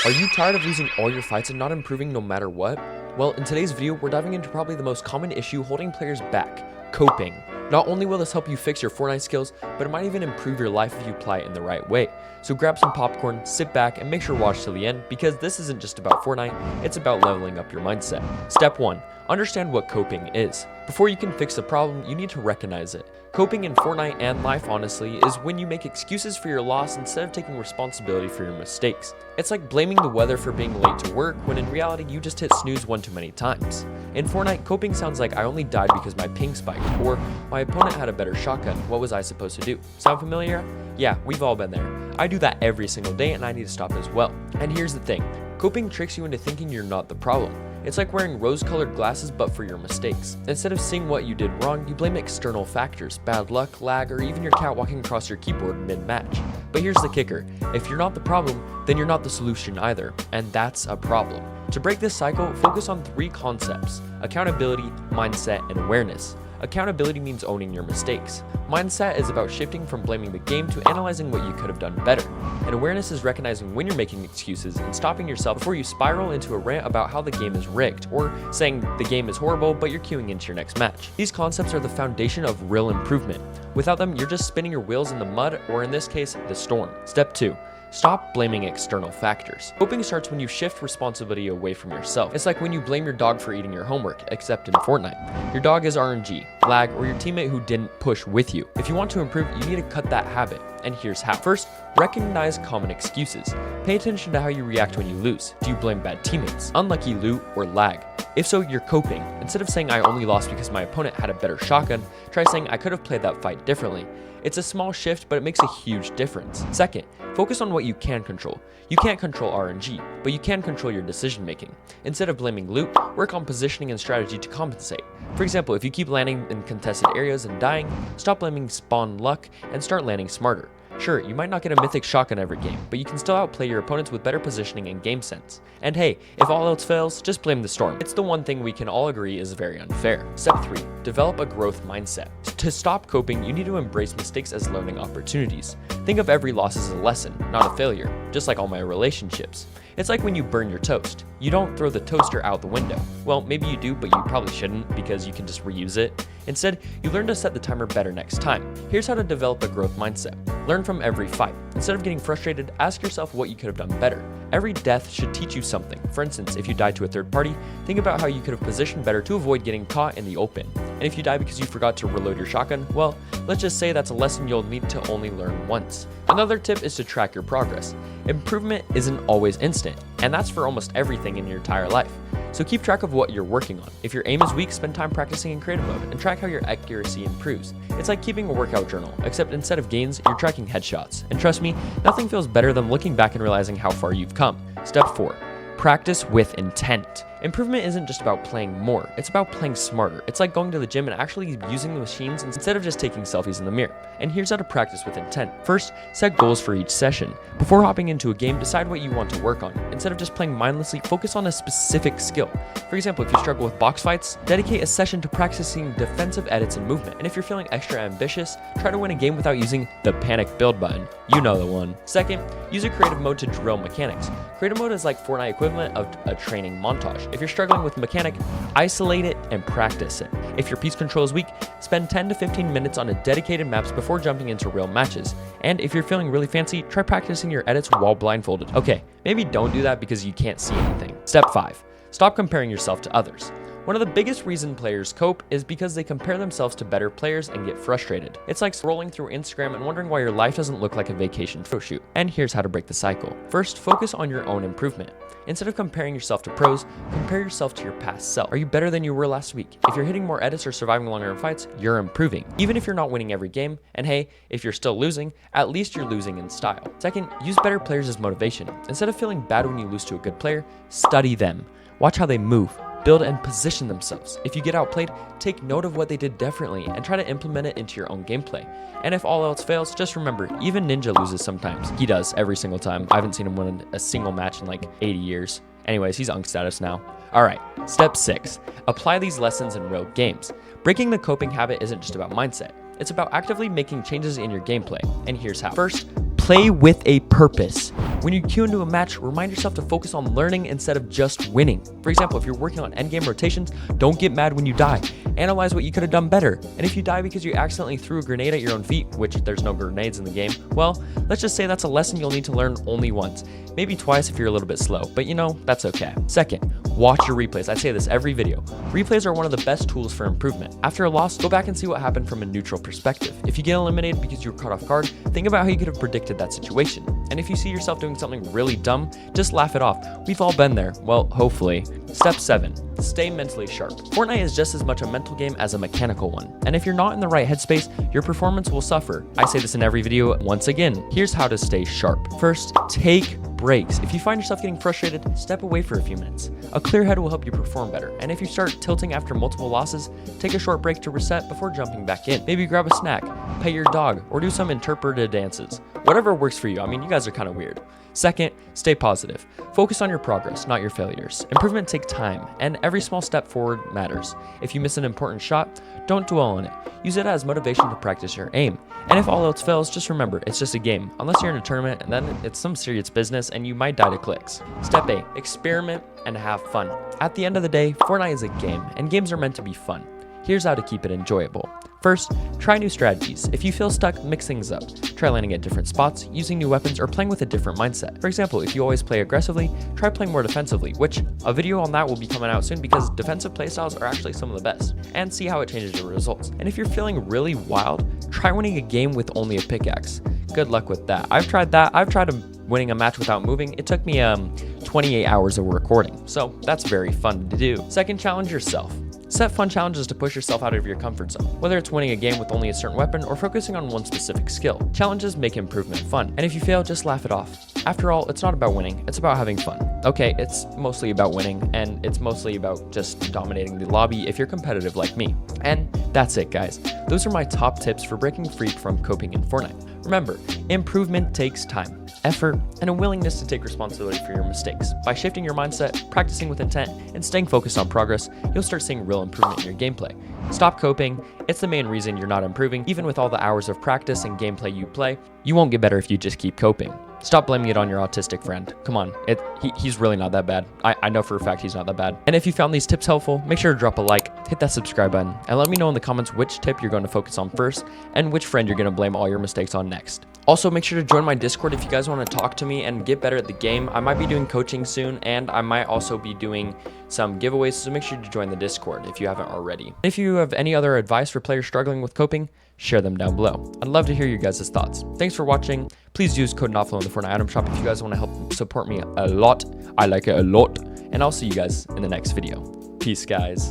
Are you tired of losing all your fights and not improving no matter what? Well, in today's video, we're diving into probably the most common issue holding players back: coping. Not only will this help you fix your Fortnite skills, but it might even improve your life if you apply it in the right way. So grab some popcorn, sit back, and make sure to watch till the end, because this isn't just about Fortnite, it's about leveling up your mindset. Step 1. Understand what coping is. Before you can fix the problem, you need to recognize it. Coping in Fortnite and life, honestly, is when you make excuses for your loss instead of taking responsibility for your mistakes. It's like blaming the weather for being late to work when in reality you just hit snooze one too many times. In Fortnite, coping sounds like I only died because my ping spiked, or my opponent had a better shotgun, what was I supposed to do? Sound familiar? Yeah, we've all been there. I do that every single day and I need to stop as well. And here's the thing, coping tricks you into thinking you're not the problem. It's like wearing rose-colored glasses but for your mistakes. Instead of seeing what you did wrong, you blame external factors, bad luck, lag, or even your cat walking across your keyboard mid-match. But here's the kicker, if you're not the problem, then you're not the solution either, and that's a problem. To break this cycle, focus on 3 concepts: accountability, mindset, and awareness. Accountability means owning your mistakes. Mindset is about shifting from blaming the game to analyzing what you could have done better. And awareness is recognizing when you're making excuses and stopping yourself before you spiral into a rant about how the game is rigged, or saying the game is horrible but you're queuing into your next match. These concepts are the foundation of real improvement. Without them, you're just spinning your wheels in the mud, or in this case, the storm. Step 2. Stop blaming external factors. Coping starts when you shift responsibility away from yourself. It's like when you blame your dog for eating your homework, except in Fortnite. Your dog is RNG, lag, or your teammate who didn't push with you. If you want to improve, you need to cut that habit, and here's how. First, recognize common excuses. Pay attention to how you react when you lose. Do you blame bad teammates, unlucky loot, or lag? If so, you're coping. Instead of saying I only lost because my opponent had a better shotgun, try saying I could have played that fight differently. It's a small shift, but it makes a huge difference. Second, focus on what you can control. You can't control RNG, but you can control your decision making. Instead of blaming loot, work on positioning and strategy to compensate. For example, if you keep landing in contested areas and dying, stop blaming spawn luck and start landing smarter. Sure, you might not get a mythic shotgun every game, but you can still outplay your opponents with better positioning and game sense. And hey, if all else fails, just blame the storm. It's the one thing we can all agree is very unfair. Step 3. Develop a growth mindset. To stop coping, you need to embrace mistakes as learning opportunities. Think of every loss as a lesson, not a failure, just like all my relationships. It's like when you burn your toast. You don't throw the toaster out the window. Well, maybe you do, but you probably shouldn't because you can just reuse it. Instead, you learn to set the timer better next time. Here's how to develop a growth mindset. Learn from every fight. Instead of getting frustrated, ask yourself what you could have done better. Every death should teach you something. For instance, if you die to a third party, think about how you could have positioned better to avoid getting caught in the open. And if you die because you forgot to reload your shotgun, well, let's just say that's a lesson you'll need to only learn once. Another tip is to track your progress. Improvement isn't always instant, and that's for almost everything in your entire life. So keep track of what you're working on. If your aim is weak, spend time practicing in creative mode and track how your accuracy improves. It's like keeping a workout journal, except instead of gains, you're tracking headshots. And trust me, nothing feels better than looking back and realizing how far you've come. Step 4. Practice with intent. Improvement isn't just about playing more, it's about playing smarter. It's like going to the gym and actually using the machines instead of just taking selfies in the mirror. And here's how to practice with intent. First, set goals for each session. Before hopping into a game, decide what you want to work on. Instead of just playing mindlessly, focus on a specific skill. For example, if you struggle with box fights, dedicate a session to practicing defensive edits and movement. And if you're feeling extra ambitious, try to win a game without using the panic build button. You know the one. Second, use a creative mode to drill mechanics. Creative mode is like Fortnite equivalent of a training montage. If you're struggling with mechanic, isolate it and practice it. If your piece control is weak, spend 10 to 15 minutes on a dedicated maps before jumping into real matches. And if you're feeling really fancy, try practicing your edits while blindfolded. Okay, maybe don't do that because you can't see anything. Step 5. Stop comparing yourself to others. One of the biggest reasons players cope is because they compare themselves to better players and get frustrated. It's like scrolling through Instagram and wondering why your life doesn't look like a vacation photo shoot. And here's how to break the cycle. First, focus on your own improvement. Instead of comparing yourself to pros, compare yourself to your past self. Are you better than you were last week? If you're hitting more edits or surviving longer in fights, you're improving. Even if you're not winning every game, and hey, if you're still losing, at least you're losing in style. Second, use better players as motivation. Instead of feeling bad when you lose to a good player, study them. Watch how they move, build, and position themselves. If you get outplayed, take note of what they did differently and try to implement it into your own gameplay. And if all else fails, just remember, even Ninja loses sometimes. He does every single time. I haven't seen him win a single match in like 80 years. Anyways, he's Unk status now. Alright, step 6. Apply these lessons in real games. Breaking the coping habit isn't just about mindset. It's about actively making changes in your gameplay. And here's how. First, play with a purpose. When you queue into a match, remind yourself to focus on learning instead of just winning. For example, if you're working on endgame rotations, don't get mad when you die. Analyze what you could have done better. And if you die because you accidentally threw a grenade at your own feet, which there's no grenades in the game, well, let's just say that's a lesson you'll need to learn only once. Maybe twice if you're a little bit slow, but you know, that's okay. Second, watch your replays. I say this every video. Replays are one of the best tools for improvement. After a loss, go back and see what happened from a neutral perspective. If you get eliminated because you were caught off guard, think about how you could have predicted that situation. And if you see yourself doing something really dumb, just laugh it off. We've all been there. Well, hopefully. Step 7. Stay mentally sharp. Fortnite is just as much a mental game as a mechanical one. And if you're not in the right headspace, your performance will suffer. I say this in every video. Once again, here's how to stay sharp. First, take breaks. If you find yourself getting frustrated, step away for a few minutes. A clear head will help you perform better. And if you start tilting after multiple losses, take a short break to reset before jumping back in. Maybe grab a snack, pet your dog, or do some interpreted dances. Whatever works for you. I mean, you guys are kind of weird. Second, stay positive. Focus on your progress, not your failures. Improvement takes time, and every small step forward matters. If you miss an important shot, don't dwell on it. Use it as motivation to practice your aim. And if all else fails, just remember, it's just a game. Unless you're in a tournament, and then it's some serious business, and you might die to clicks. Step 8, experiment and have fun. At the end of the day, Fortnite is a game, and games are meant to be fun. Here's how to keep it enjoyable. First, try new strategies. If you feel stuck, mix things up. Try landing at different spots, using new weapons, or playing with a different mindset. For example, if you always play aggressively, try playing more defensively, which a video on that will be coming out soon because defensive playstyles are actually some of the best, and see how it changes your results. And if you're feeling really wild, try winning a game with only a pickaxe. Good luck with that. I've tried that. I've tried winning a match without moving. It took me 28 hours of recording, so that's very fun to do. Second, challenge yourself. Set fun challenges to push yourself out of your comfort zone, whether it's winning a game with only a certain weapon or focusing on one specific skill. Challenges make improvement fun, and if you fail, just laugh it off. After all, it's not about winning, it's about having fun. Okay, it's mostly about winning, and it's mostly about just dominating the lobby if you're competitive like me. And that's it, guys. Those are my top tips for breaking free from coping in Fortnite. Remember, improvement takes time, effort, and a willingness to take responsibility for your mistakes. By shifting your mindset, practicing with intent, and staying focused on progress, you'll start seeing real improvement in your gameplay. Stop coping. It's the main reason you're not improving. Even with all the hours of practice and gameplay you play, you won't get better if you just keep coping. Stop blaming it on your autistic friend. Come on, he's really not that bad. I know for a fact he's not that bad. And if you found these tips helpful, make sure to drop a like, hit that subscribe button, and let me know in the comments which tip you're going to focus on first and which friend you're going to blame all your mistakes on next. Also, make sure to join my Discord if you guys want to talk to me and get better at the game. I might be doing coaching soon, and I might also be doing some giveaways, so make sure to join the Discord if you haven't already. If you have any other advice for players struggling with coping, share them down below. I'd love to hear you guys' thoughts. Thanks for watching. Please use code NOTFLOW in the Fortnite item shop if you guys want to help support me a lot. I like it a lot. And I'll see you guys in the next video. Peace, guys.